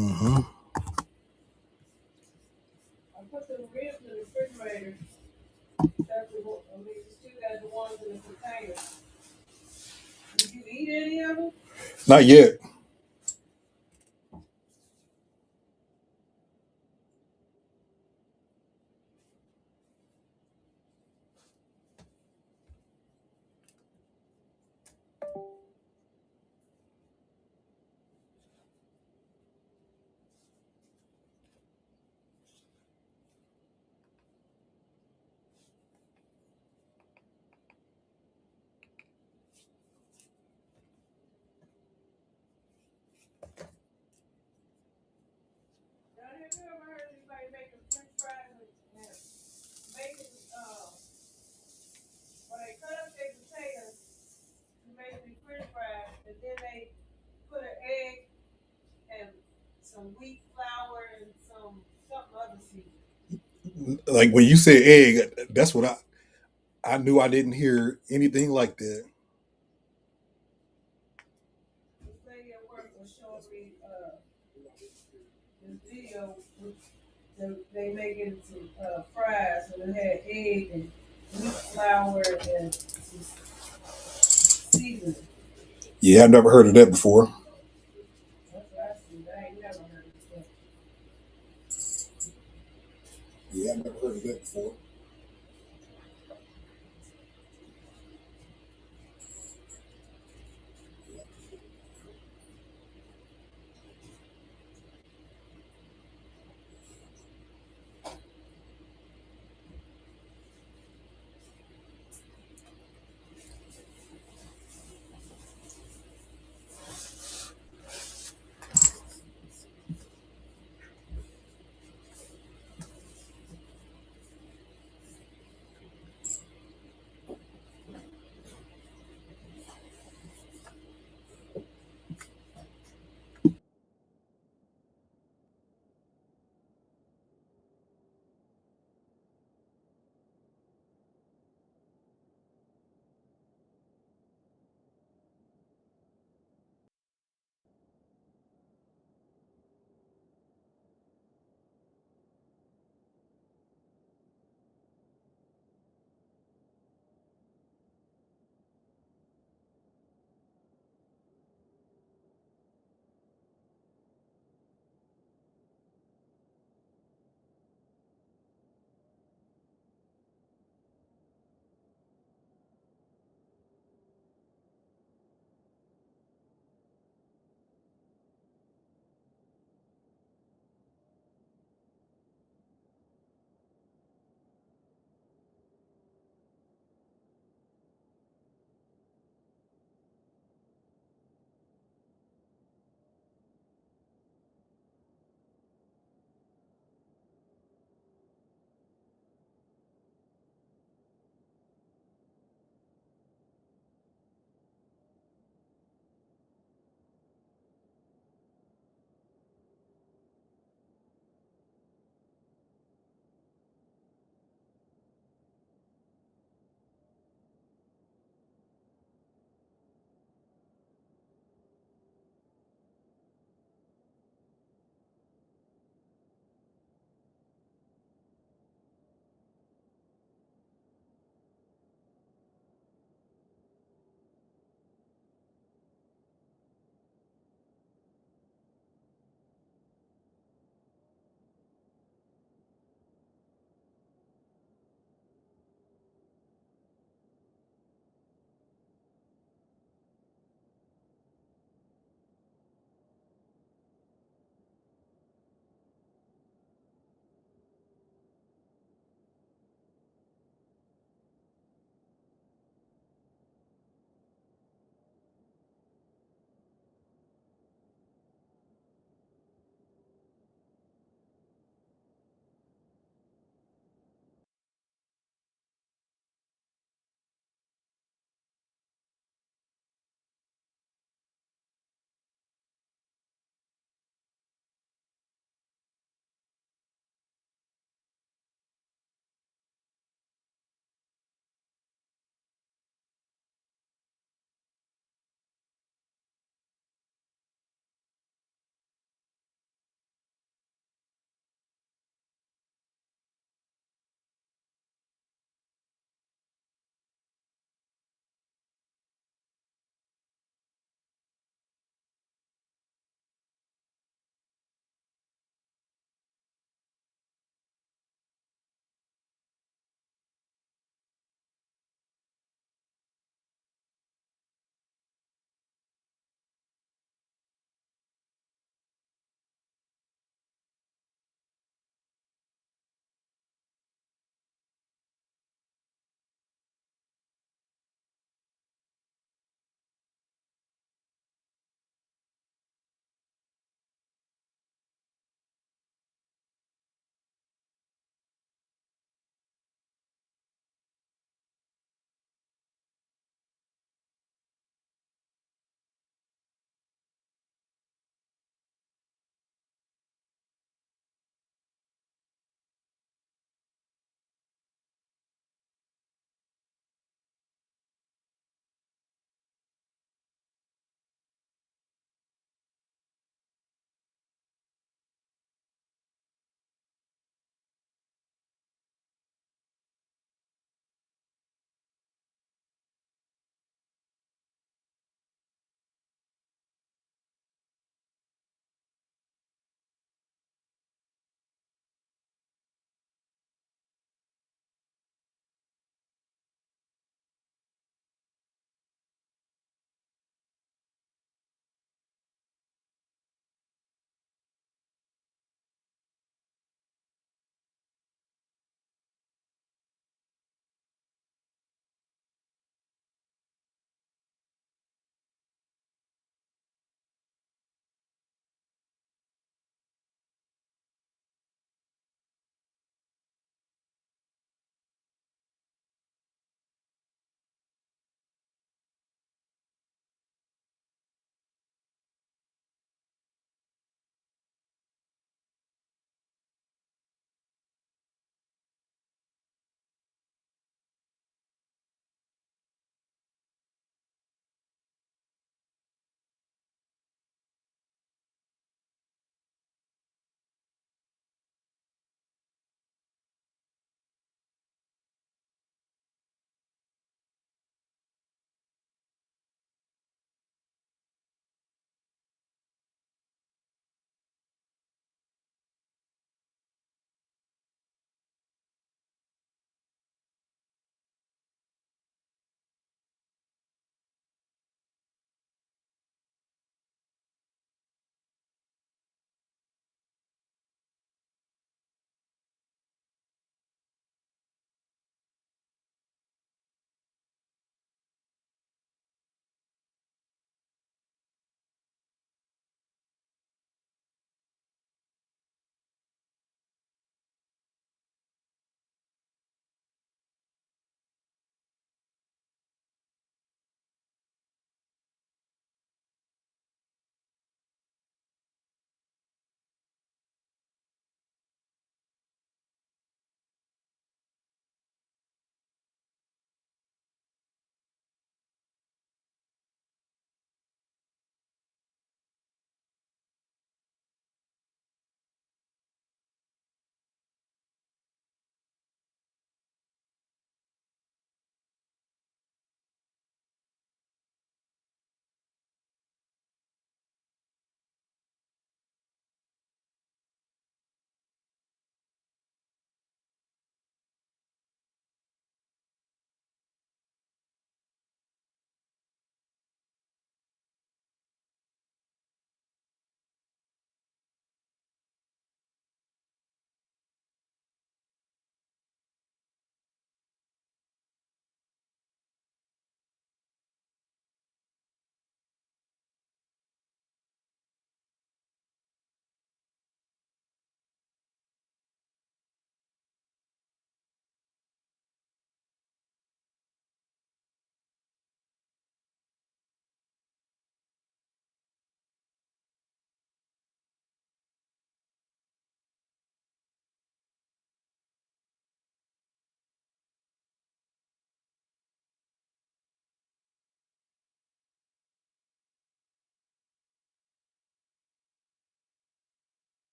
Mm-hmm. I put the ribs in the refrigerator. You still got the ones in the container. Did you eat any of them? Not yet. Now, have you ever heard anybody making French fries and making when they cut up their potatoes to make them French fries, and then they put an egg and some wheat flour and something other seasoning. Like when you said egg, that's what I knew. I didn't hear anything like that. This lady at work was showing me this video with they making some fries, and it had egg and wheat flour and some seasoning. Yeah, I've never heard of that before. That's what I see. I ain't never heard of that. Yeah, I've never heard of that before.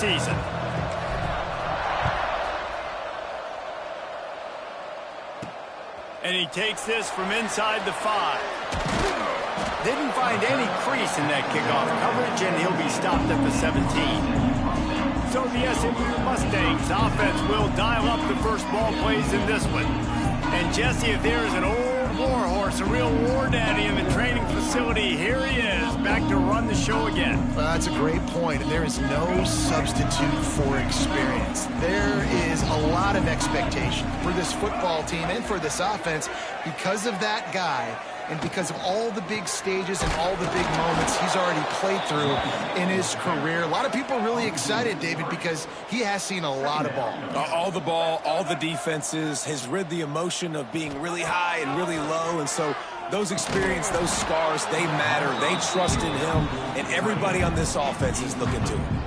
season. And he takes this from inside the 5. Didn't find any crease in that kickoff coverage, and he'll be stopped at the 17. So the SMU Mustangs offense will dial up the first ball plays in this one. And Jesse, if there is an old war horse, a real war daddy in the training facility, here he is, back to run the show again. Well, that's a great point, and there is no substitute for experience. There is a lot of expectation for this football team and for this offense because of that guy and because of all the big stages and all the big moments he's already played through in his career. A lot of people are really excited, David, because he has seen a lot of ball. All the ball, all the defenses, has rid the emotion of being really high and really low, and so those experience, those scars, they matter. They trust in him, and everybody on this offense is looking to him.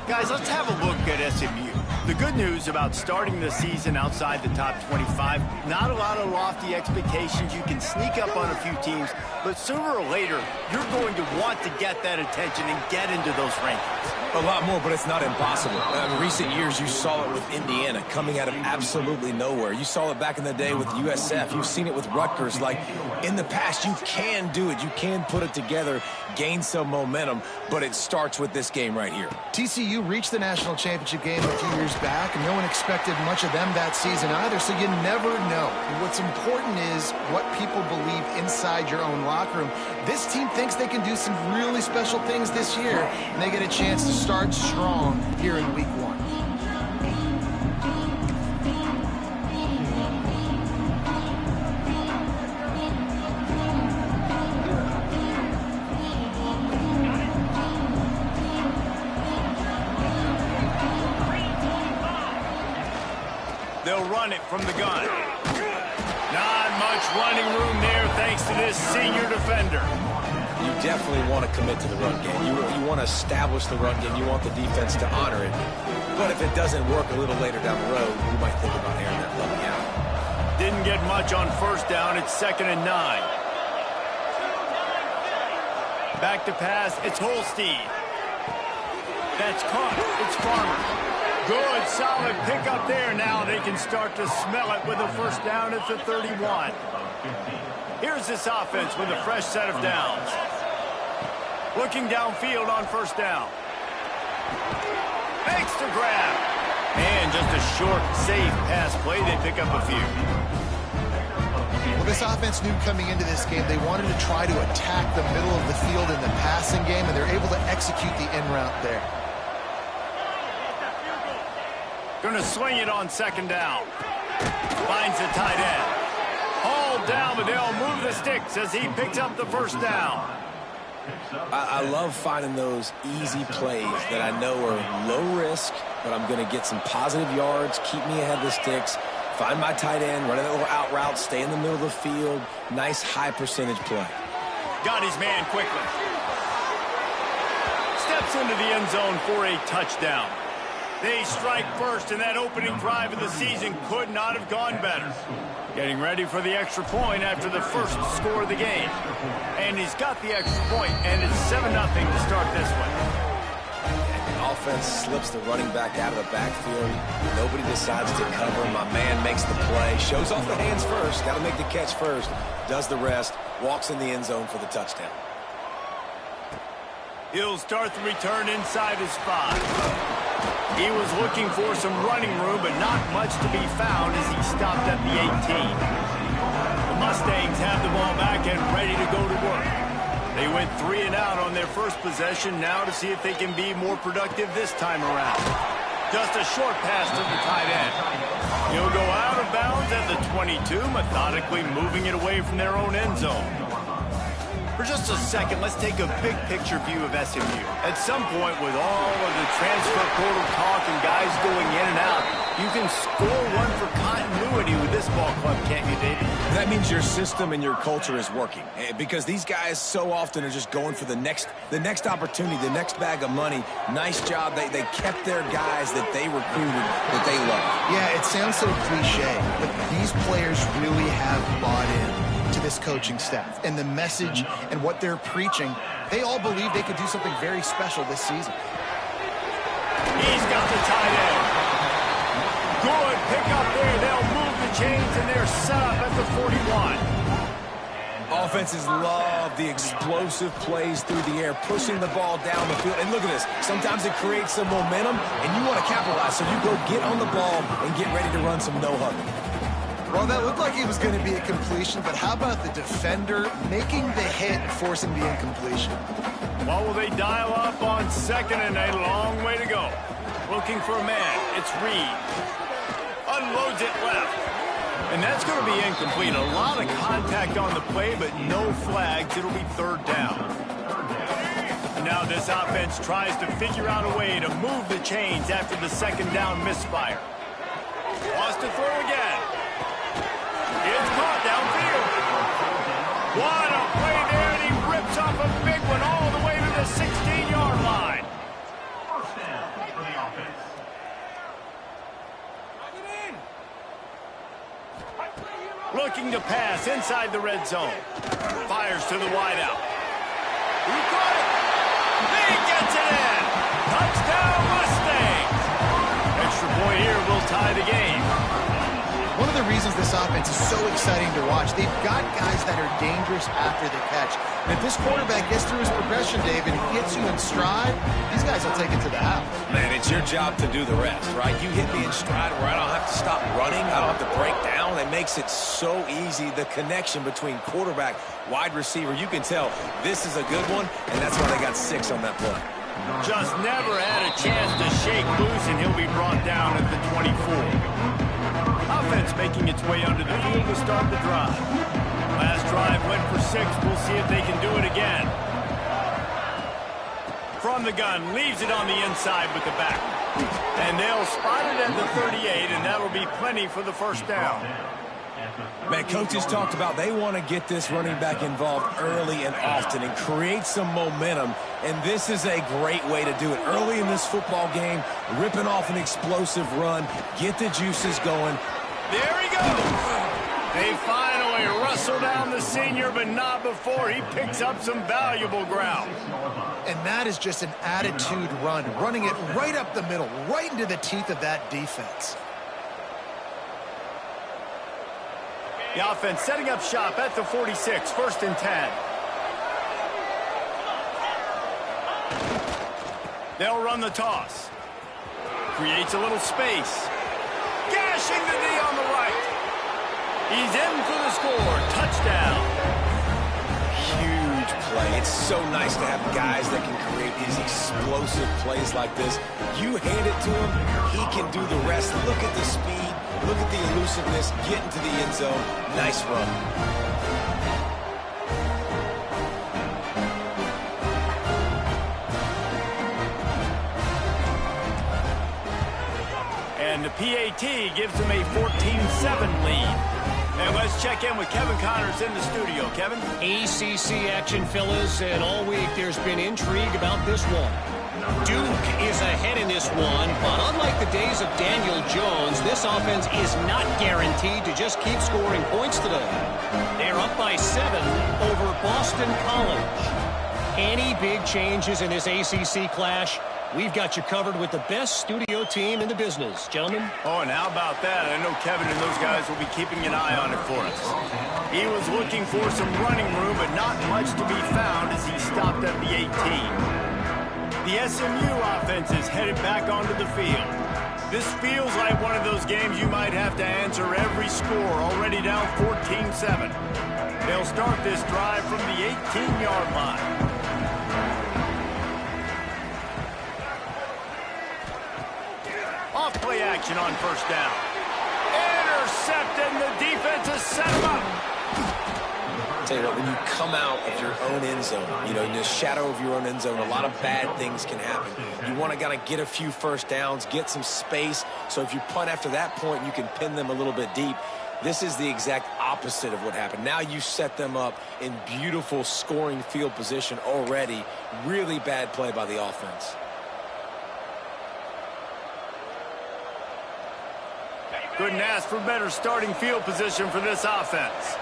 Guys, let's have a look at SMU. The good news about starting the season outside the top 25, not a lot of lofty expectations. You can sneak up on a few teams, but sooner or later, you're going to want to get that attention and get into those rankings. A lot more, but it's not impossible. In recent years, you saw it with Indiana coming out of absolutely nowhere. You saw it back in the day with USF. You've seen it with Rutgers. Like, in the past, you can do it. You can put it together, gain some momentum, but it starts with this game right here. TCU reached the national championship game a few years back, and no one expected much of them that season either, so you never know. And what's important is what people believe inside your own locker room. This team thinks they can do some really special things this year, and they get a chance to start strong here in week 1. They'll run it from the gun. Not much running room there thanks to this senior defender. You definitely want to commit to the run game. You want to establish the run game. You want the defense to honor it. But if it doesn't work a little later down the road, you might think about airing that puppy out. Didn't get much on first down. It's 2nd and 9. Back to pass. It's Holstein. That's caught. It's Farmer. Good, solid pickup there. Now they can start to smell it with a first down at the 31. Here's this offense with a fresh set of downs. Looking downfield on first down. Makes the grab. And just a short, safe pass play. They pick up a few. Well, this offense knew coming into this game they wanted to try to attack the middle of the field in the passing game, and they're able to execute the in route there. Going to swing it on 2nd down. Finds the tight end. Hauled down, but they'll move the sticks as he picks up the first down. I love finding those easy plays that I know are low risk, but I'm going to get some positive yards, keep me ahead of the sticks, find my tight end, run a little out route, stay in the middle of the field. Nice high percentage play. Got his man quickly. Steps into the end zone for a touchdown. They strike first, and that opening drive of the season could not have gone better. Getting ready for the extra point after the first score of the game. And he's got the extra point, and it's 7-0 to start this one. And the offense slips the running back out of the backfield. Nobody decides to cover. My man makes the play. Shows off the hands first. Got to make the catch first. Does the rest. Walks in the end zone for the touchdown. He'll start the return inside his 5. He was looking for some running room, but not much to be found as he stopped at the 18. The Mustangs have the ball back and ready to go to work. They went 3 and out on their first possession, now to see if they can be more productive this time around. Just a short pass to the tight end. He'll go out of bounds at the 22, methodically moving it away from their own end zone. For just a second, let's take a big picture view of SMU. At some point, with all of the transfer portal talk and guys going in and out, you can score one for continuity with this ball club, can't you, David? That means your system and your culture is working, because these guys so often are just going for the next opportunity, the next bag of money. Nice job. They kept their guys that they recruited, that they love. Yeah, it sounds so cliche, but these players really have bought in to this coaching staff and the message and what they're preaching. They all believe they could do something very special this season. He's got the tight end. Good pick up there. They'll move the chains, and they're set up at the 41. Offenses love the explosive plays through the air, pushing the ball down the field. And look at this. Sometimes it creates some momentum, and you want to capitalize. So you go get on the ball and get ready to run some no-huddle. Well, that looked like it was going to be a completion, but how about the defender making the hit and forcing the incompletion? What will they dial up on 2nd and a long way to go? Looking for a man. It's Reed. Unloads it left. And that's going to be incomplete. A lot of contact on the play, but no flags. It'll be 3rd down. Now this offense tries to figure out a way to move the chains after the 2nd down misfire. Wants to throw again. It's caught downfield. What a play there, and he rips off a big one all the way to the 16-yard line. First down for the offense. Looking to pass inside the red zone. Fires to the wideout. He caught it. He gets it in. Touchdown Mustangs. Extra point here will tie the game. One of the reasons this offense is so exciting to watch, they've got guys that are dangerous after the catch. And if this quarterback gets through his progression, David, and gets you in stride, these guys will take it to the house. Man, it's your job to do the rest, right? You hit me in stride where I don't have to stop running. I don't have to break down. It makes it so easy, the connection between quarterback, wide receiver. You can tell this is a good one, and that's why they got 6 on that play. Just never had a chance to shake loose, and he'll be brought down at the 24. Offense making its way under the field to start the drive. Last drive went for 6. We'll see if they can do it again. From the gun, leaves it on the inside with the back. And they'll spot it at the 38, and that'll be plenty for the 1st down. Man, coaches talked about they want to get this running back involved early and often and create some momentum, and this is a great way to do it. Early in this football game, ripping off an explosive run, get the juices going. There he goes. They finally wrestle down the senior, but not before he picks up some valuable ground. And that is just an attitude run, running it right up the middle, right into the teeth of that defense. The offense setting up shop at the 46, 1st and 10. They'll run the toss. Creates a little space. Gashing the D on the right. He's in for the score. Touchdown. Huge play. It's so nice to have guys that can create these explosive plays like this. You hand it to him, he can do the rest. Look at the speed. Look at the elusiveness. Get into the end zone. Nice run. And the PAT gives them a 14-7 lead. And let's check in with Kevin Connors in the studio. Kevin? ACC action, fellas, and all week there's been intrigue about this one. Duke is ahead in this one, but unlike the days of Daniel Jones, this offense is not guaranteed to just keep scoring points today. They're up by 7 over Boston College. Any big changes in this ACC clash? We've got you covered with the best studio team in the business, gentlemen. Oh, and how about that? I know Kevin and those guys will be keeping an eye on it for us. He was looking for some running room, but not much to be found as he stopped at the 18. The SMU offense is headed back onto the field. This feels like one of those games you might have to answer every score, already down 14-7. They'll start this drive from the 18-yard line. Off play action on 1st down. Intercepted, and the defense has set him up. Tell you what, when you come out of your own end zone, you know, in the shadow of your own end zone, a lot of bad things can happen. You want to kind of get a few 1st downs, get some space, so if you punt after that point, you can pin them a little bit deep. This is the exact opposite of what happened. Now you set them up in beautiful scoring field position already. Really bad play by the offense. Couldn't ask for better starting field position for this offense.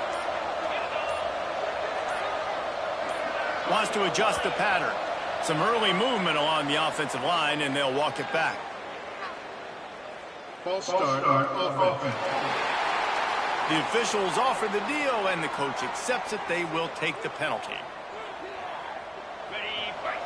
Wants to adjust the pattern. Some early movement along the offensive line, and they'll walk it back. False start offense. The officials offer the deal, and the coach accepts it. They will take the penalty. Ready, fight.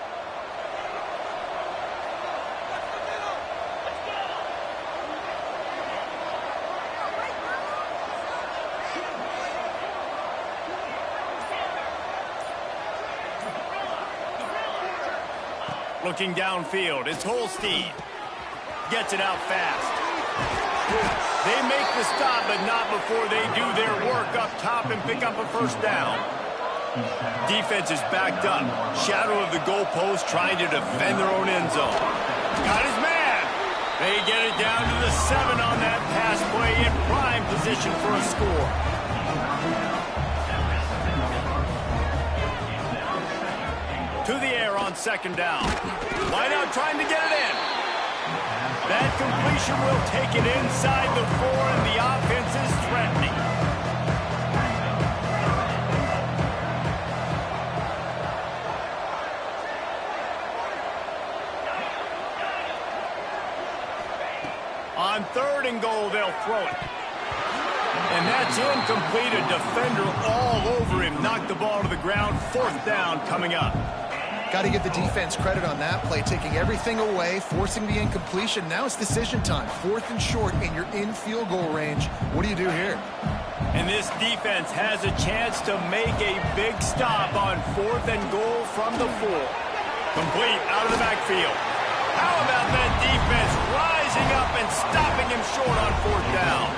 Looking downfield, it's Holstein. Gets it out fast. They make the stop, but not before they do their work up top and pick up a first down. Defense is backed up. Shadow of the goalpost, trying to defend their own end zone. Got his man. They get it down to the 7 on that pass play, in prime position for a score. To the air on second down. Wide out trying to get it in. That completion will take it inside the 4, and the offense is threatening. On 3rd and goal, they'll throw it. And that's incomplete. A defender all over him. Knocked the ball to the ground. 4th down coming up. Got to give the defense credit on that play, taking everything away, forcing the incompletion. Now it's decision time. 4th and short, and you're in field goal range. What do you do here? And this defense has a chance to make a big stop on 4th and goal from the 4. Complete out of the backfield. How about that defense rising up and stopping him short on 4th down?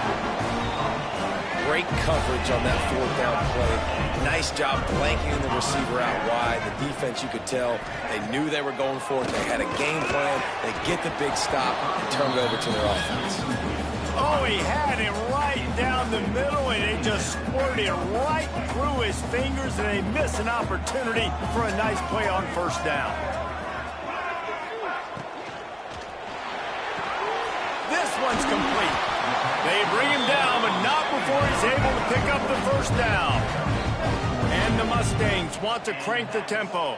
Great coverage on that 4th down play. Nice job blanking the receiver out wide. The defense, you could tell, they knew they were going for it. They had a game plan. They get the big stop and turn it over to their offense. Oh, he had it right down the middle, and it just squirted right through his fingers, and they miss an opportunity for a nice play on 1st down. This one's complete. They bring him down, but not before he's able to pick up the 1st down. And the Mustangs want to crank the tempo.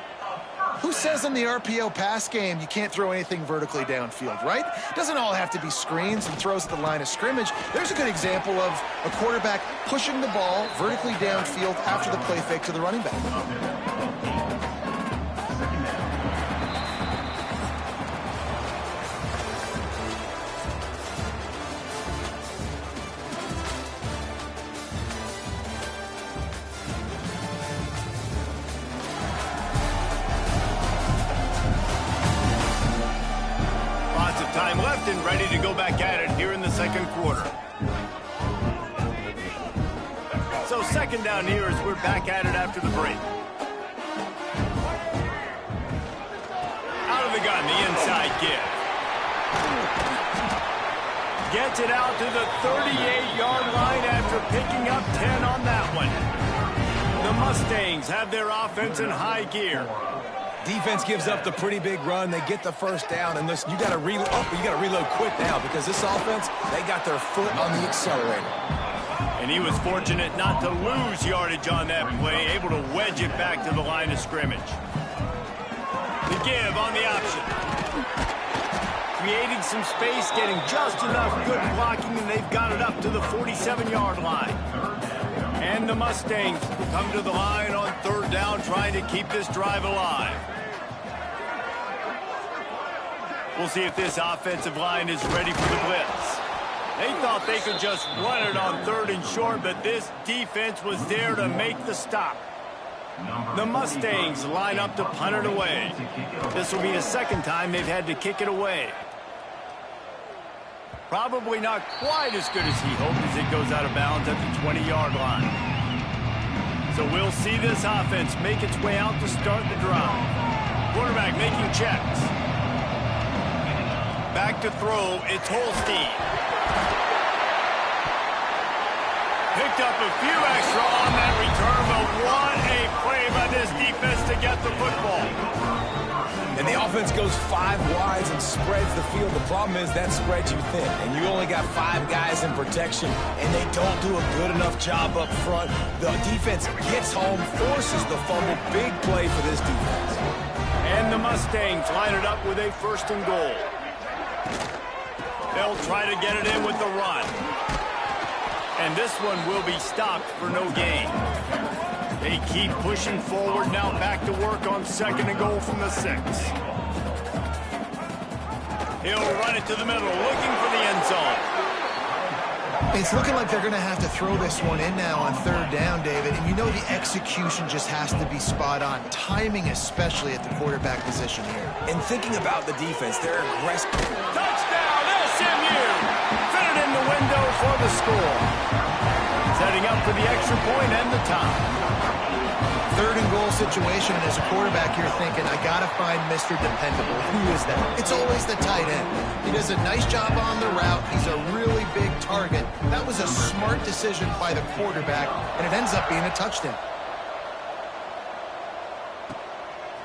Who says in the RPO pass game you can't throw anything vertically downfield, right? Doesn't all have to be screens and throws at the line of scrimmage. There's a good example of a quarterback pushing the ball vertically downfield after the play fake to the running back. Time left and ready to go back at it here in the 2nd quarter. So 2nd down here as we're back at it after the break. Out of the gun, the inside give. Gets it out to the 38-yard line after picking up 10 on that one. The Mustangs have their offense in high gear. Defense gives up the pretty big run. They get the 1st down, and listen, you got to reload quick now because this offense, they got their foot on the accelerator. And he was fortunate not to lose yardage on that play, able to wedge it back to the line of scrimmage. The give on the option. Creating some space, getting just enough good blocking, and they've got it up to the 47-yard line. And the Mustangs come to the line on 3rd down, trying to keep this drive alive. We'll see if this offensive line is ready for the blitz. They thought they could just run it on 3rd and short, but this defense was there to make the stop. The Mustangs line up to punt it away. This will be the 2nd time they've had to kick it away. Probably not quite as good as he hoped as it goes out of bounds at the 20-yard line. So we'll see this offense make its way out to start the drive. Quarterback making checks. Back to throw, it's Holstein. Picked up a few extra on that return, but what a play by this defense to get the football. And the offense goes 5 wides and spreads the field. The problem is that spreads you thin, and you only got 5 guys in protection, and they don't do a good enough job up front. The defense gets home, forces the fumble. Big play for this defense. And the Mustangs line it up with a 1st and goal. They'll try to get it in with the run. And this one will be stopped for no gain. They keep pushing forward, now back to work on 2nd and goal from the 6. He'll run it to the middle, looking for the end zone. It's looking like they're going to have to throw this one in now on 3rd down, David. And you know the execution just has to be spot on. Timing especially at the quarterback position here. And thinking about the defense, they're aggressive. Touchdown, SMU! Fit it in the window for the score. Setting up for the extra point and the tie. 3rd and goal situation, and as a quarterback, you're thinking, I got to find Mr. Dependable. Who is that? It's always the tight end. He does a nice job on the route. He's a really big target. That was a smart decision by the quarterback, and it ends up being a touchdown.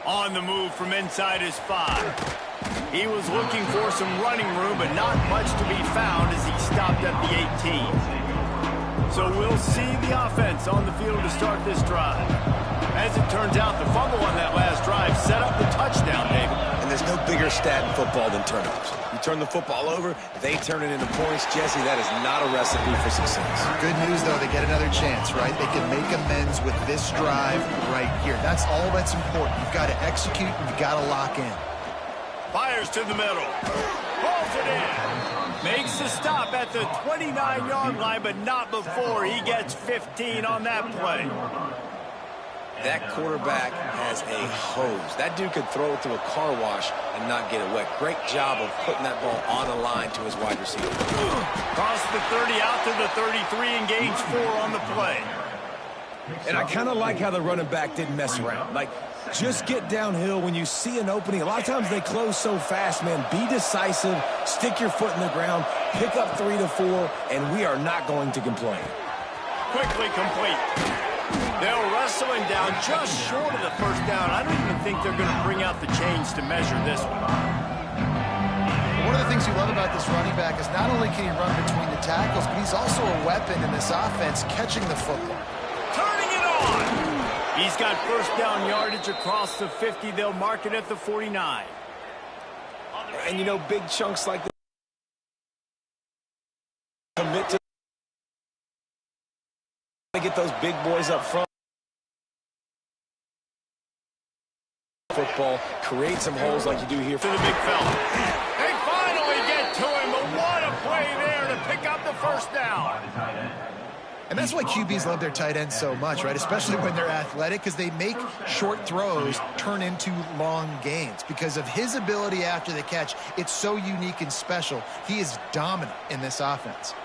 On the move from inside his 5. He was looking for some running room, but not much to be found as he stopped at the 18. So we'll see the offense on the field to start this drive. As it turns out, the fumble on that last drive set up the touchdown, David. And there's no bigger stat in football than turnovers. You turn the football over, they turn it into points. Jesse, that is not a recipe for success. Good news, though, they get another chance, right? They can make amends with this drive right here. That's all that's important. You've got to execute, and you've got to lock in. Fires to the middle. Pulls it in. Makes the stop at the 29-yard line, but not before he gets 15 on that play. That quarterback has a hose. That dude could throw it through a car wash and not get it wet. Great job of putting that ball on the line to his wide receiver. Cross the 30 out to the 33 and gains 4 on the play. And I kind of like how the running back didn't mess around. Like, just get downhill when you see an opening. A lot of times they close so fast, man. Be decisive, stick your foot in the ground, pick up 3 to 4, and we are not going to complain. Quickly complete. They'll wrestle him down just short of the 1st down. I don't even think they're going to bring out the chains to measure this one. One of the things you love about this running back is not only can he run between the tackles, but he's also a weapon in this offense catching the football. Turning it on. He's got 1st down yardage across the 50. They'll mark it at the 49. And, you know, big chunks like this commit to get those big boys up front. Football, create some holes like you do here. To the big fella. They finally get to him, but what a play there to pick up the 1st down. And that's why QBs love their tight ends so much, right? Especially when they're athletic, because they make short throws turn into long gains. Because of his ability after the catch, it's so unique and special. He is dominant in this offense.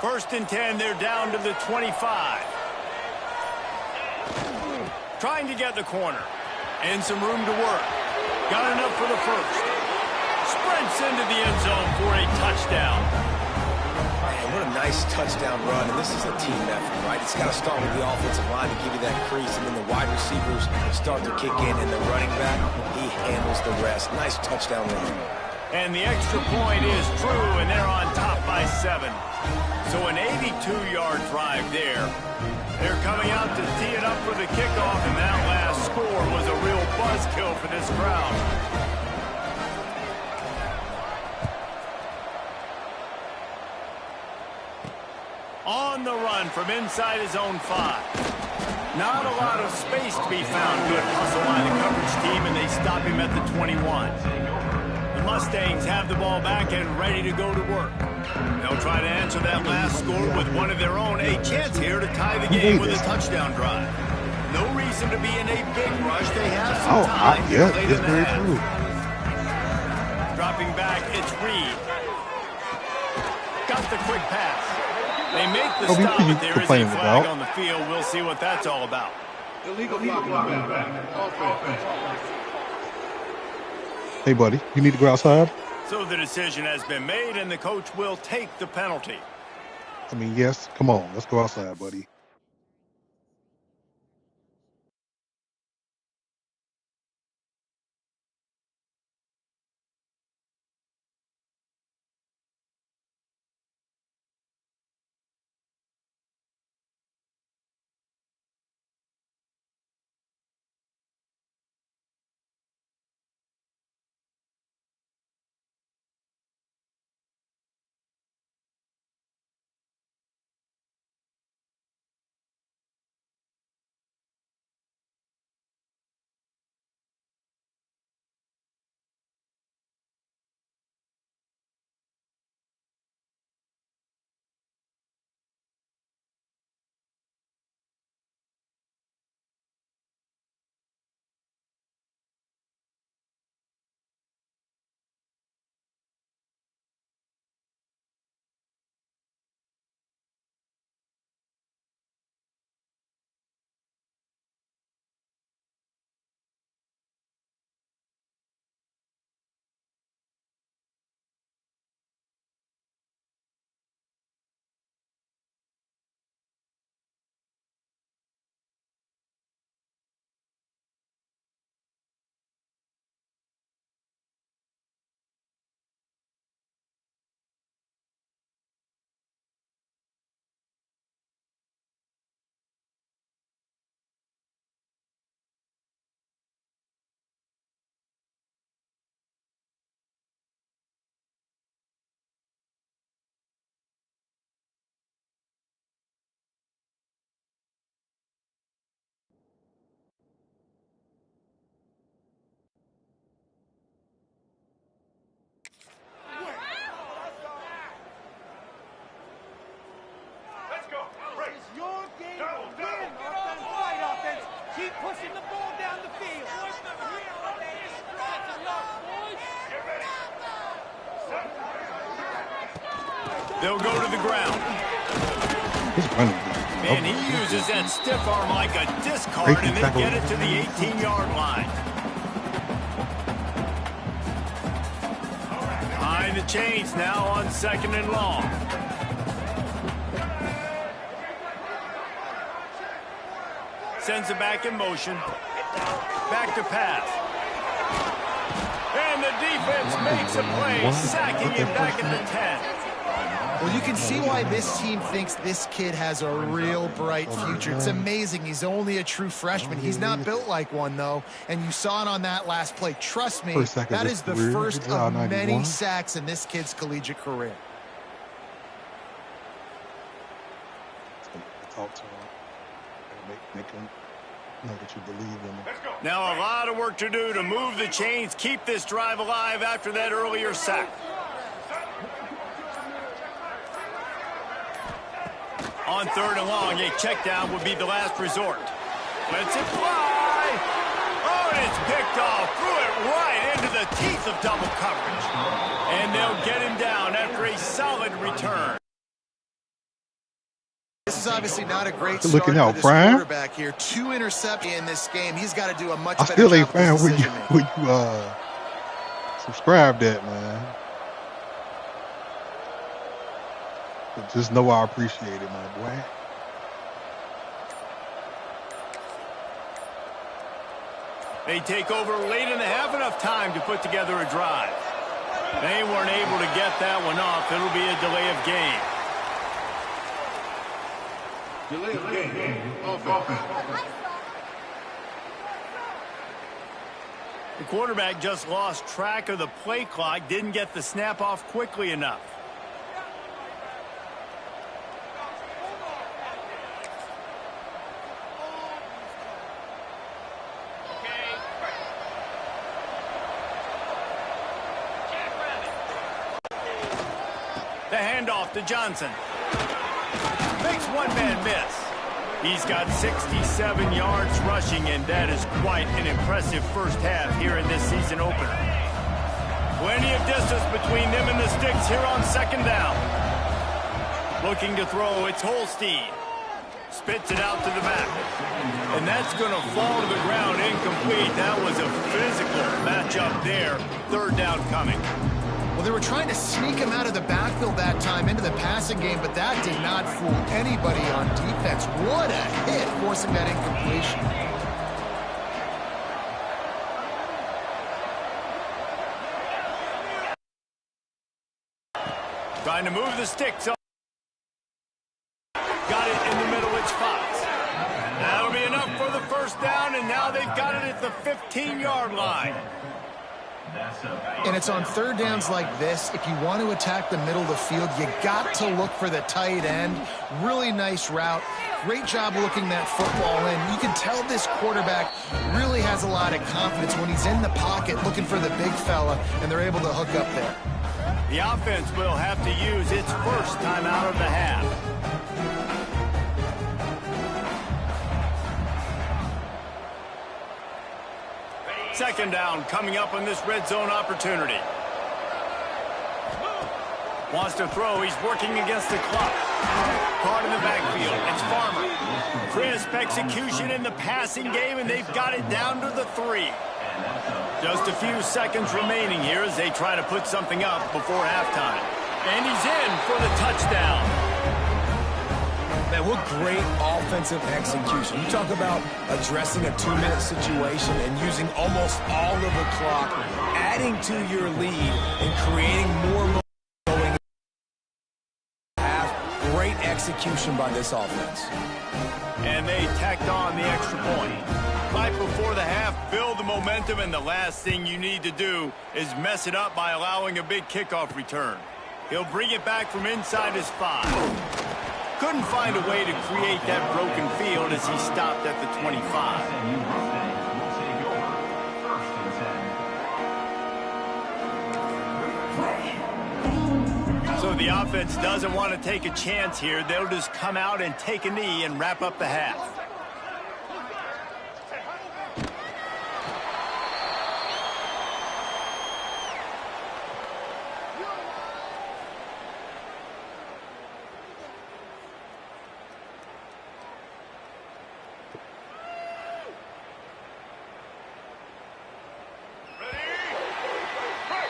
First and 10, they're down to the 25. Trying to get the corner. And some room to work. Got enough for the 1st. Sprints into the end zone for a touchdown. Man, what a nice touchdown run. And this is a team effort, right? It's got to start with the offensive line to give you that crease. And then the wide receivers start to kick in. And the running back, he handles the rest. Nice touchdown run. And the extra point is true, and they're on top by 7. So an 82-yard drive there. They're coming out to tee it up for the kickoff, and that last score was a real buzzkill for this crowd. On the run from inside his own 5. Not a lot of space to be found. Good hustle by the coverage team, and they stop him at the 21. The Mustangs have the ball back and ready to go to work. They'll try to answer that last score with one of their own. A chance here to tie the game with a touchdown drive. No reason to be in a big rush. They have some time here late in the half. Dropping back, it's Reed. Got the quick pass. They make the stop, but there is a flag on the field. We'll see what that's all about. Illegal blocking back. Offense. Hey, buddy, you need to go outside? So the decision has been made, and the coach will take the penalty. I mean, yes. Come on, let's go outside, buddy. Keep pushing the ball down the field. They'll go to the ground. And he uses that stiff arm like a discard, and they get it to the 18-yard line. Behind the chains now on 2nd and long. Sends it back in motion. Back to pass. And the defense makes a play, sacking him back at the 10. Well, you can see why this team thinks this kid has a real bright future. It's amazing. He's only a true freshman. He's not built like one, though. And you saw it on that last play. Trust me, that is the first of many sacks in this kid's collegiate career. Talk to him. Make him know that you believe in him. Now a lot of work to do to move the chains, keep this drive alive after that earlier sack. On 3rd and long, a check down would be the last resort. Lets it fly. Oh, and it's picked off. Threw it right into the teeth of double coverage. And they'll get him down after a solid return. This is obviously not a great start for this quarterback here. 2 interceptions in this game. He's got to do a much better job. I still ain't fan when you subscribe that, man. But just know I appreciate it, my boy. They take over late in the half, enough time to put together a drive. They weren't able to get that one off. It'll be a delay of game. Delay of game. Offense. The quarterback just lost track of the play clock, didn't get the snap off quickly enough. The handoff to Johnson. Makes one man miss. He's got 67 yards rushing, and that is quite an impressive first half here in this season opener. Plenty of distance between them and the sticks here on 2nd down. Looking to throw, it's Holstein. Spits it out to the back. And that's going to fall to the ground incomplete. That was a physical matchup there. Third down coming. Well, they were trying to sneak him out of the backfield that time into the passing game, but that did not fool anybody on defense. What a hit, forcing that incompletion. Trying to move the sticks up. Got it in the middle, it's Fox. That'll be enough for the first down, and now they've got it at the 15-yard line. And it's on third downs like this. If you want to attack the middle of the field, you got to look for the tight end. Really nice route. Great job looking that football in. You can tell this quarterback really has a lot of confidence when he's in the pocket looking for the big fella, and they're able to hook up there. The offense will have to use its first timeout of the half. Second down coming up on this red zone opportunity. Wants to throw. He's working against the clock. Caught in the backfield. It's Farmer. Crisp execution in the passing game, and they've got it down to the 3. Just a few seconds remaining here as they try to put something up before halftime. And he's in for the touchdown. Man, what great offensive execution. You talk about addressing a 2-minute situation and using almost all of the clock, adding to your lead and creating more momentum going half. Great execution by this offense. And they tacked on the extra point. Right before the half, build the momentum, and the last thing you need to do is mess it up by allowing a big kickoff return. He'll bring it back from inside his 5. Couldn't find a way to create that broken field as he stopped at the 25. So the offense doesn't want to take a chance here. They'll just come out and take a knee and wrap up the half.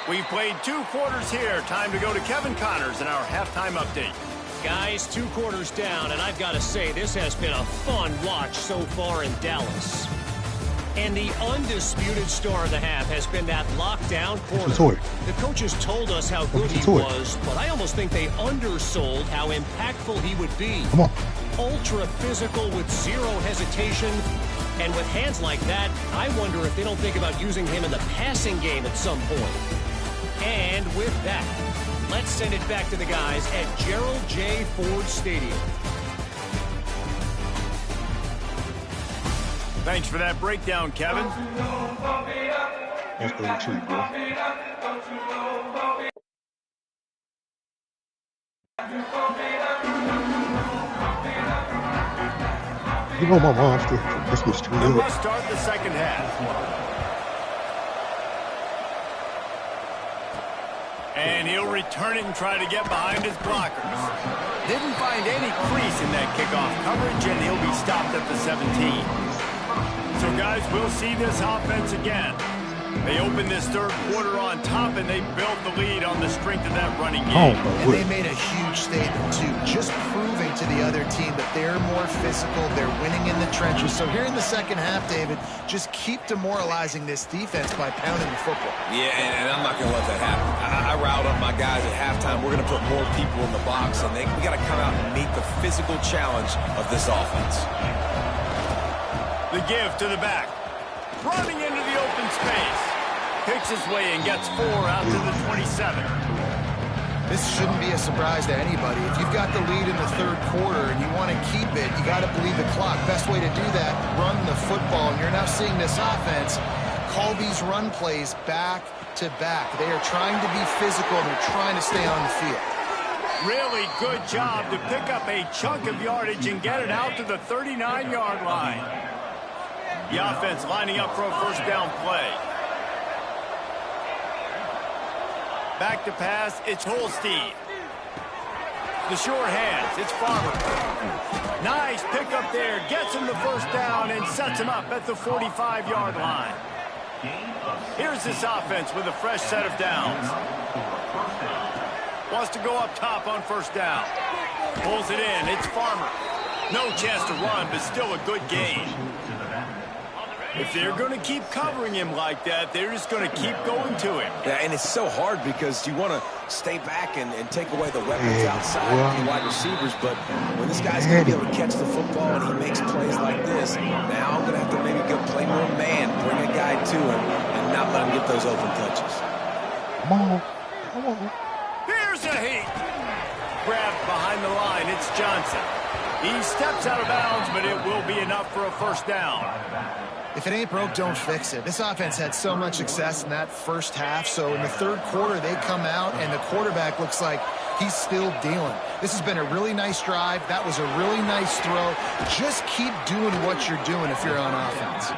We've played 2 quarters here. Time to go to Kevin Connors in our halftime update. Guys, 2 quarters down, and I've got to say, this has been a fun watch so far in Dallas. And the undisputed star of the half has been that lockdown corner. The coaches told us how good he was, but I almost think they undersold how impactful he would be. Come on. Ultra physical with zero hesitation. And with hands like that, I wonder if they don't think about using him in the passing game at some point. And with that, let's send it back to the guys at Gerald J. Ford Stadium. Thanks for that breakdown, Kevin. That's the retreat, bro. You know my mom's still for Christmas tree. They must start the second half. And he'll return it and try to get behind his blockers. Didn't find any crease in that kickoff coverage, and he'll be stopped at the 17. So, guys, we'll see this offense again. They opened this third quarter on top, and they built the lead on the strength of that running game. And they made a huge statement, too, just proving to the other team that they're more physical, they're winning in the trenches. So here in the second half, David, just keep demoralizing this defense by pounding the football. Yeah, and I'm not going to let that happen. I riled up my guys at halftime. We're going to put more people in the box, and we got to come out and meet the physical challenge of this offense. The give to the back. Running into the open space. Picks his way and gets 4 out to the 27. This shouldn't be a surprise to anybody. If you've got the lead in the third quarter and you want to keep it, you got to believe the clock. Best way to do that, run the football. And you're now seeing this offense call these run plays back to back. They are trying to be physical. They're trying to stay on the field. Really good job to pick up a chunk of yardage and get it out to the 39-yard line. The offense lining up for a first down play. Back to pass, it's Holstein. The sure hands. It's Farmer. Nice pickup there. Gets him the first down and sets him up at the 45-yard line. Here's this offense with a fresh set of downs. Wants to go up top on first down. Pulls it in. It's Farmer. No chance to run, but still a good gain. If they're going to keep covering him like that, they're just going to keep going to him. Yeah, and it's so hard because you want to stay back and take away the weapons outside of the wide receivers, but when this guy's going to be able to catch the football and he makes plays like this, now I'm going to have to maybe go play more man, bring a guy to him, and not let him get those open touches. Come on. Come on. Here's a heat. Grabbed behind the line. It's Johnson. He steps out of bounds, but it will be enough for a first down. If it ain't broke, don't fix it. This offense had so much success in that first half, so in the third quarter, they come out, and the quarterback looks like he's still dealing. This has been a really nice drive. That was a really nice throw. Just keep doing what you're doing if you're on offense.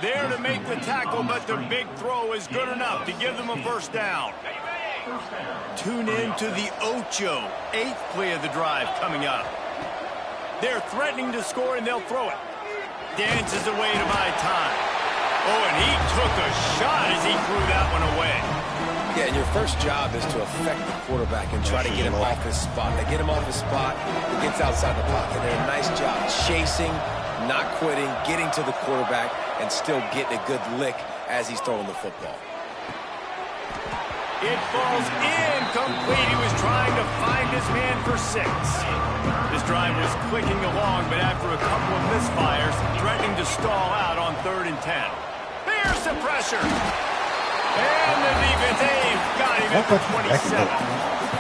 There to make the tackle, but the big throw is good enough to give them a first down. Tune in to the Ocho, 8th play of the drive coming up. They're threatening to score, and they'll throw it. Dances away to buy time. Oh, and he took a shot as he threw that one away. Yeah, and your first job is to affect the quarterback and try to get him off his spot. They get him off his spot, he gets outside the pocket. They did a nice job chasing, not quitting, getting to the quarterback, and still getting a good lick as he's throwing the football. It falls incomplete. He was trying to find his man for 6. This drive was clicking along, but after a couple of misfires, threatening to stall out on 3rd and 10. Here's the pressure. And the defense, they've got him at the 27.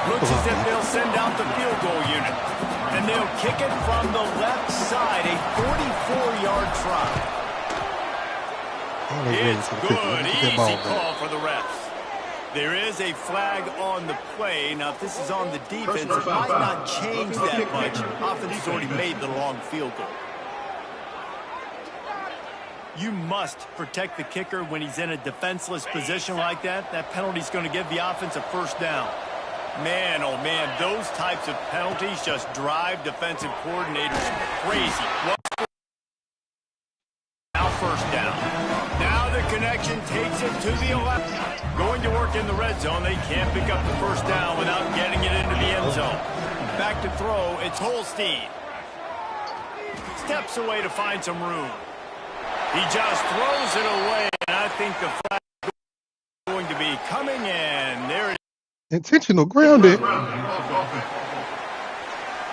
Looks as if they'll send out the field goal unit. And they'll kick it from the left side, a 44-yard try. It's good, easy call for the refs. There is a flag on the play. Now, if this is on the defense, it might not change that much. Offense has already made the long field goal. You must protect the kicker when he's in a defenseless position like that. That penalty's going to give the offense a first down. Man, oh man, those types of penalties just drive defensive coordinators crazy. Now first down. Now the connection takes it to the 11. Going to work in the red zone. They can't pick up the first down without getting it into the end zone. Back to throw. It's Holstein. Steps away to find some room. He just throws it away, and I think the flag is going to be coming in. There it is. Intentional grounding.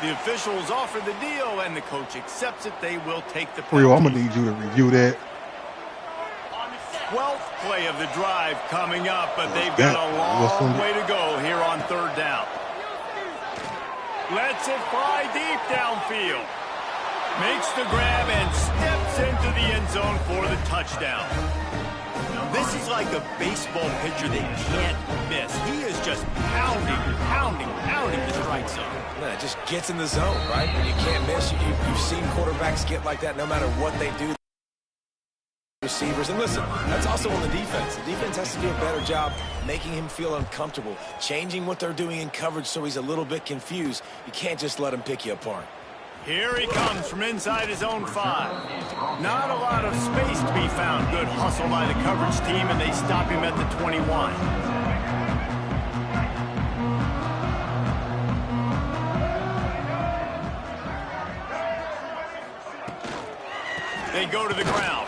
The officials offer the deal, and the coach accepts it. They will take the Real, I'm going to need you to review that. 12th play of the drive coming up, but they've got a long way to go here on 3rd down. Lets it fly deep downfield. Makes the grab and steps into the end zone for the touchdown. This is like a baseball pitcher they can't miss. He is just pounding the strike zone. Yeah, it just gets in the zone, right? When you can't miss, you've seen quarterbacks get like that no matter what they do. Receivers, and listen, that's also on the defense. The defense has to do a better job making him feel uncomfortable, changing what they're doing in coverage so he's a little bit confused. You can't just let him pick you apart. Here he comes from inside his own 5. Not a lot of space to be found. Good hustle by the coverage team, and they stop him at the 21. They go to the ground.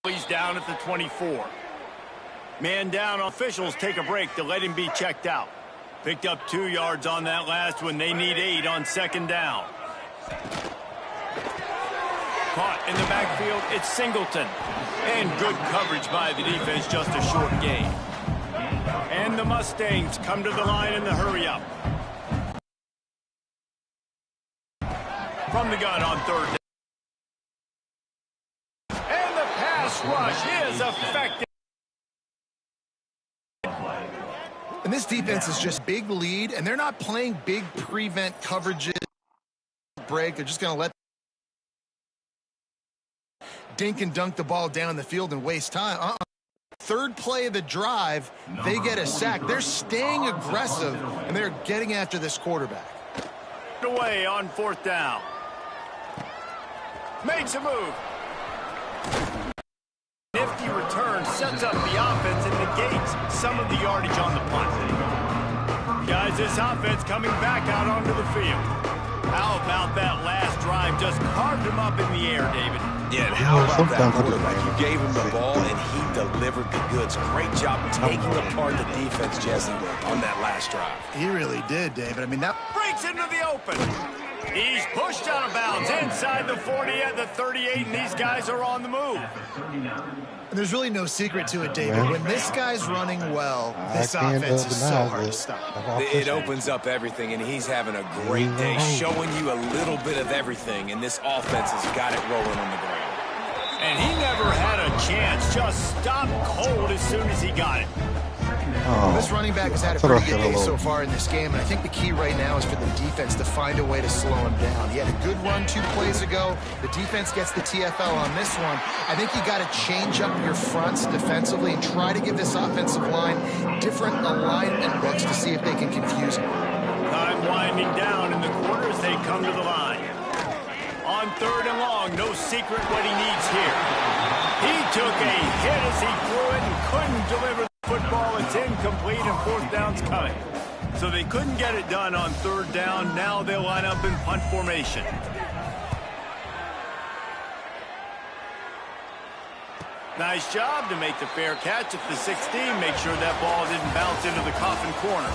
He's down at the 24. Man down. Officials take a break to let him be checked out. Picked up 2 yards on that last one. They need 8 on 2nd down. Caught in the backfield. It's Singleton. And good coverage by the defense. Just a short gain. And the Mustangs come to the line in the hurry-up. From the gun on 3rd down. And the pass rush is effective. And this defense is just big lead, and they're not playing big prevent coverages. Break. They're just going to let dink and dunk the ball down the field and waste time. Third play of the drive, they get a sack. They're staying aggressive, and they're getting after this quarterback. Away on 4th down. Makes a move. Nifty return sets up the offense and negates some of the yardage on the punt. Guys, this offense coming back out onto the field. How about that last drive? Just carved him up in the air, David. Yeah, and how about that quarterback? You gave him the ball, and he delivered the goods. Great job taking apart the defense, Jesse, on that last drive. He really did, David. I mean, that Breaks into the open. He's pushed out of bounds inside the 40 at the 38, and these guys are on the move. And there's really no secret to it, David. When this guy's running well, this offense is so hard to stop. It opens up everything, and he's having a great day, showing you a little bit of everything, and this offense has got it rolling on the ground. And he never had a chance, just stopped cold as soon as he got it. Well, this running back has had a pretty good day so far in this game, and I think the key right now is for the defense to find a way to slow him down. He had a good run 2 plays ago. The defense gets the TFL on this one. I think you got to change up your fronts defensively and try to give this offensive line different alignment looks to see if they can confuse him. Time winding down in the quarter as they come to the line. On 3rd and long, no secret what he needs here. He took a hit as he threw it and couldn't deliver the football. It's incomplete and 4th down's coming. So they couldn't get it done on 3rd down. Now they'll line up in punt formation. Nice job to make the fair catch at the 16. Make sure that ball didn't bounce into the coffin corner.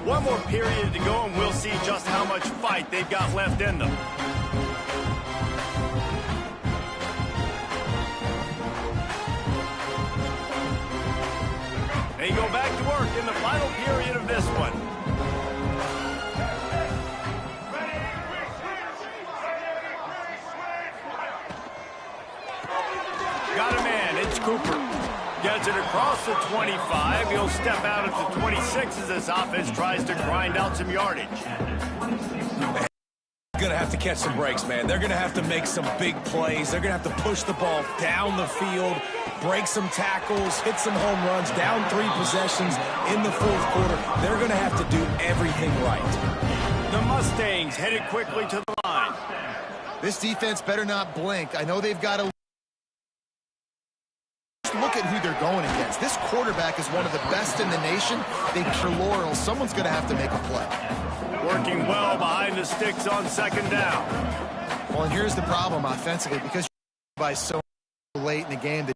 One more period to go, and we'll see just how much fight they've got left in them. They go back to work in the final period of this one. Got a man, it's Cooper. Gets it across the 25. He'll step out at the 26 as this offense tries to grind out some yardage. They're going to have to catch some breaks, man. They're going to have to make some big plays. They're going to have to push the ball down the field, break some tackles, hit some home runs, down 3 possessions in the 4th quarter. They're going to have to do everything right. The Mustangs headed quickly to the line. This defense better not blink. I know they've got to look at who they're going against. This quarterback is one of the best in the nation. They for laurels. Someone's going to have to make a play. Working well behind the sticks on 2nd down. Well, and here's the problem offensively. Because by so late in the game, the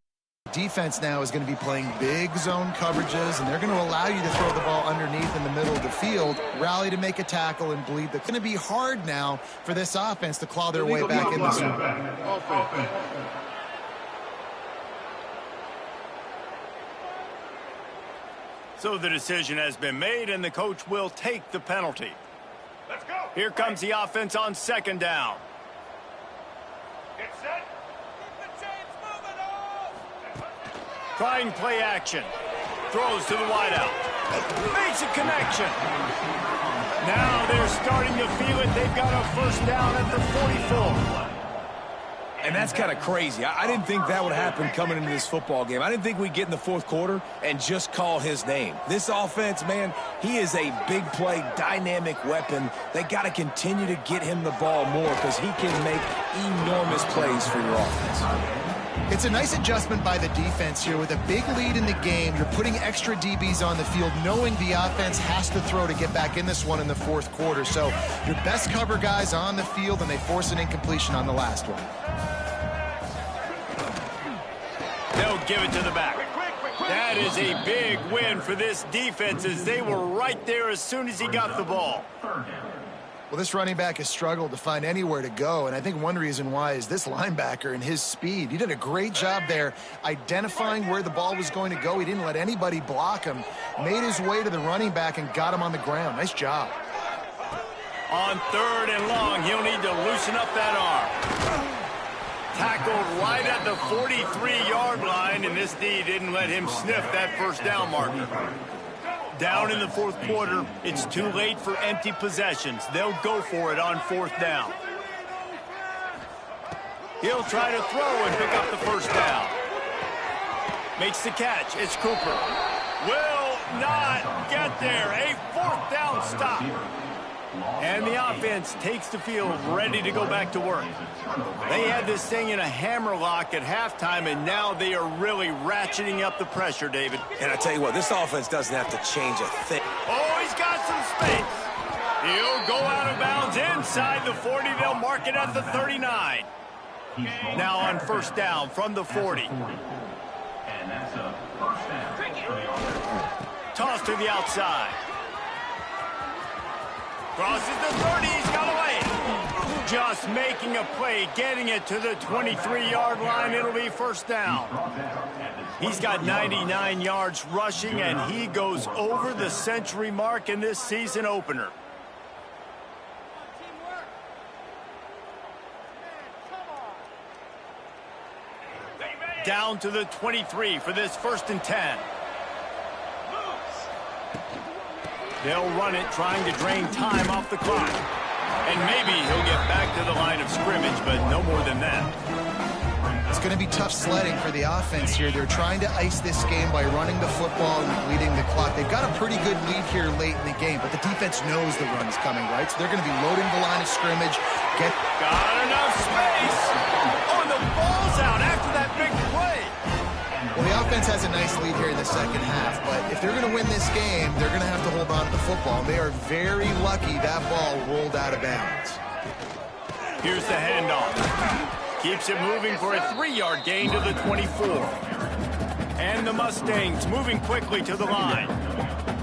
defense now is going to be playing big zone coverages, and they're going to allow you to throw the ball underneath in the middle of the field, rally to make a tackle, and bleed. It's going to be hard now for this offense to claw their way back in this one. So the decision has been made, and the coach will take the penalty. Let's go. Here comes the offense on 2nd down. Get set. Keep the chains moving on. Trying play action. Throws to the wideout. Makes a connection. Now they're starting to feel it. They've got a 1st down at the 44. And that's kind of crazy. I didn't think that would happen coming into this football game. I didn't think we'd get in the 4th quarter and just call his name. This offense, man, he is a big play, dynamic weapon. They got to continue to get him the ball more because he can make enormous plays for your offense. It's a nice adjustment by the defense here. With a big lead in the game, you're putting extra DBs on the field, knowing the offense has to throw to get back in this one in the 4th quarter. So your best cover guys on the field, and they force an incompletion on the last one. They'll give it to the back. That is a big win for this defense as they were right there as soon as he got the ball. Well, this running back has struggled to find anywhere to go, and I think one reason why is this linebacker and his speed. He did a great job there identifying where the ball was going to go. He didn't let anybody block him, made his way to the running back and got him on the ground. Nice job. On 3rd and long, he'll need to loosen up that arm. Tackled right at the 43-yard line, and this D didn't let him sniff that first down marker. Down in the fourth quarter, it's too late for empty possessions. They'll go for it on fourth down. He'll try to throw and pick up the first down. Makes the catch. It's Cooper. Will not get there. A fourth down stop. And the offense takes the field ready to go back to work. They had this thing in a hammerlock at halftime, and now they are really ratcheting up the pressure, David. And I tell you what, this offense doesn't have to change a thing. Oh, he's got some space. He'll go out of bounds inside the 40. They'll mark it at the 39. Now on first down from the 40. Toss to the outside. Crosses the 30, he's got away. Just making a play, getting it to the 23-yard line. It'll be first down. He's got 99 yards rushing, and he goes over the century mark in this season opener. Down to the 23 for this 1st and 10. They'll run it, trying to drain time off the clock. And maybe he'll get back to the line of scrimmage, but no more than that. It's going to be tough sledding for the offense here. They're trying to ice this game by running the football and bleeding the clock. They've got a pretty good lead here late in the game, but the defense knows the run's coming, right? So they're going to be loading the line of scrimmage. Got enough space. Oh, the ball's out after that big play. Well, the offense has a nice lead here in the second half, but if they're going to win this game, they're going to have to hold on to the football. They are very lucky that ball rolled out of bounds. Here's the handoff. Keeps it moving for a 3-yard gain to the 24. And the Mustangs moving quickly to the line.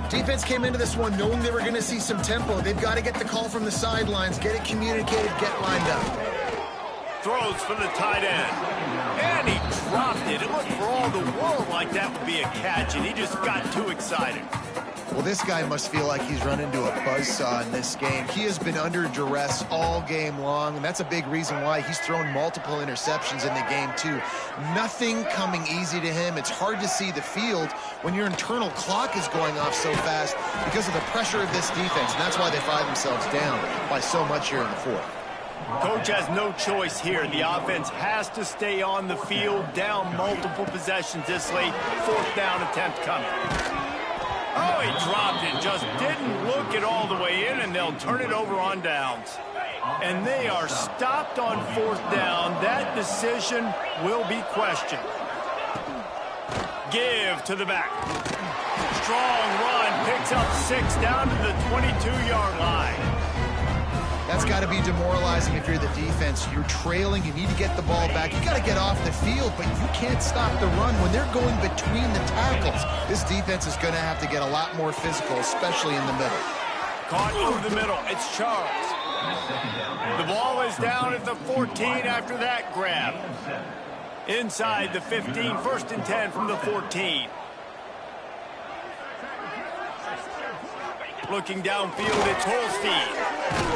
Defense came into this one knowing they were going to see some tempo. They've got to get the call from the sidelines, get it communicated, get lined up. Throws for the tight end. And he dropped it. It looked for all the world like that would be a catch, and he just got too excited. Well, this guy must feel like he's run into a buzzsaw in this game. He has been under duress all game long, and that's a big reason why he's thrown multiple interceptions in the game, too. Nothing coming easy to him. It's hard to see the field when your internal clock is going off so fast because of the pressure of this defense, and that's why they find themselves down by so much here in the fourth. Coach has no choice here. The offense has to stay on the field, down multiple possessions this late. 4th down attempt coming. Oh, he dropped it. Just didn't look it all the way in, and they'll turn it over on downs. And they are stopped on 4th down. That decision will be questioned. Give to the back. Strong run. Picks up 6 down to the 22-yard line. That's got to be demoralizing if you're the defense. You're trailing. You need to get the ball back. You got to get off the field, but you can't stop the run when they're going between the tackles. This defense is going to have to get a lot more physical, especially in the middle. Caught over the middle. It's Charles. The ball is down at the 14 after that grab. Inside the 15, 1st and 10 from the 14. Looking downfield, it's Holstein.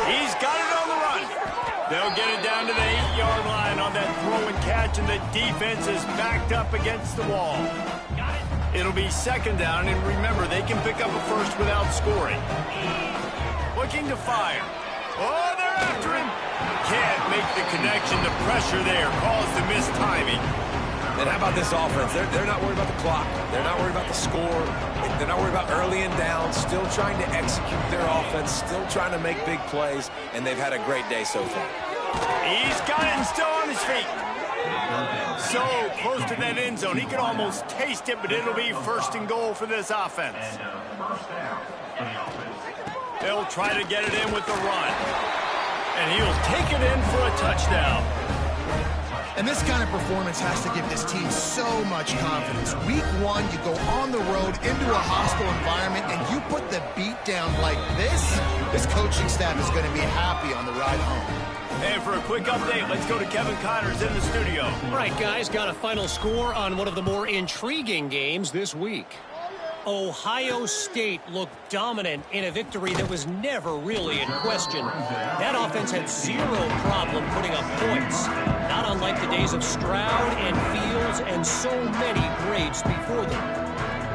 He's got it on the run. They'll get it down to the 8-yard line on that throw and catch, and the defense is backed up against the wall. It'll be 2nd down, and remember, they can pick up a first without scoring. Looking to fire. Oh, they're after him. Can't make the connection. The pressure there caused the missed timing. And how about this offense? They're not worried about the clock. They're not worried about the score. They're not worried about early and down. Still trying to execute their offense. Still trying to make big plays. And they've had a great day so far. He's got it and still on his feet. So close to that end zone. He can almost taste it, but it'll be 1st and goal for this offense. They'll try to get it in with the run. And he'll take it in for a touchdown. And this kind of performance has to give this team so much confidence. Week 1, you go on the road into a hostile environment, and you put the beat down like this. This coaching staff is going to be happy on the ride home. And for a quick update, let's go to Kevin Connors in the studio. All right, guys, got a final score on one of the more intriguing games this week. Ohio State looked dominant in a victory that was never really in question. That offense had zero problem putting up points, not unlike the days of Stroud and Fields and so many greats before them.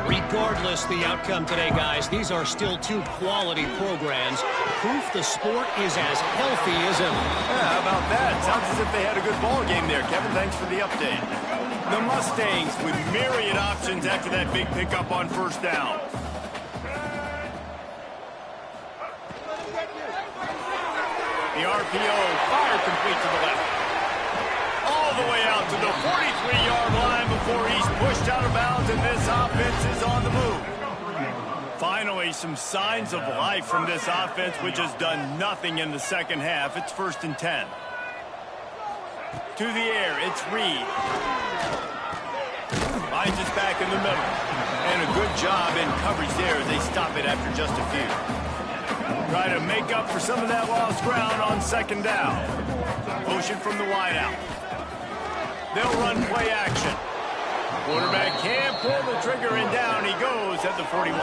Regardless the outcome today, guys, these are still two quality programs. Proof the sport is as healthy as ever. Yeah, how about that? Sounds as if they had a good ball game there. Kevin, thanks for the update. The Mustangs with myriad options after that big pickup on first down. The RPO fire complete to the left. All the way out to the 43-yard line before he's pushed out of bounds, and this offense is on the move. Finally, some signs of life from this offense, which has done nothing in the second half. It's 1st and 10. To the air, it's Reed. Finds us back in the middle. And a good job in coverage there as they stop it after just a few. Try to make up for some of that lost ground on second down. Motion from the wideout. They'll run play action. Quarterback can't pull the trigger, and down he goes at the 41.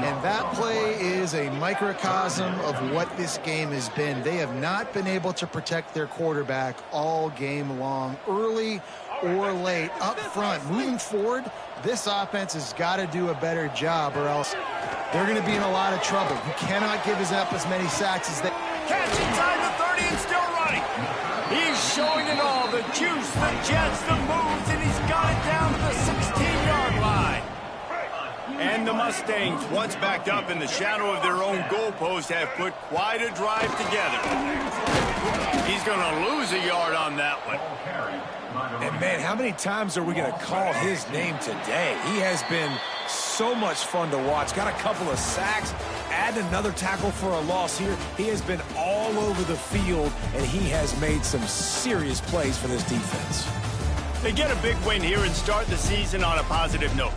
And that play is a microcosm of what this game has been. They have not been able to protect their quarterback all game long, early or late, up front. Moving forward, this offense has got to do a better job, or else they're going to be in a lot of trouble. You cannot give up as many sacks as they... Catch inside the 30 and still running. He's showing it all, the juice, the jets, the moves, and he's got it down to the 16-yard line. And the Mustangs, once backed up in the shadow of their own goalpost, have put quite a drive together. He's going to lose a yard on that one. And, man, how many times are we going to call his name today? He has been so much fun to watch. Got a couple of sacks, add another tackle for a loss here. He has been all over the field, and he has made some serious plays for this defense. They get a big win here and start the season on a positive note.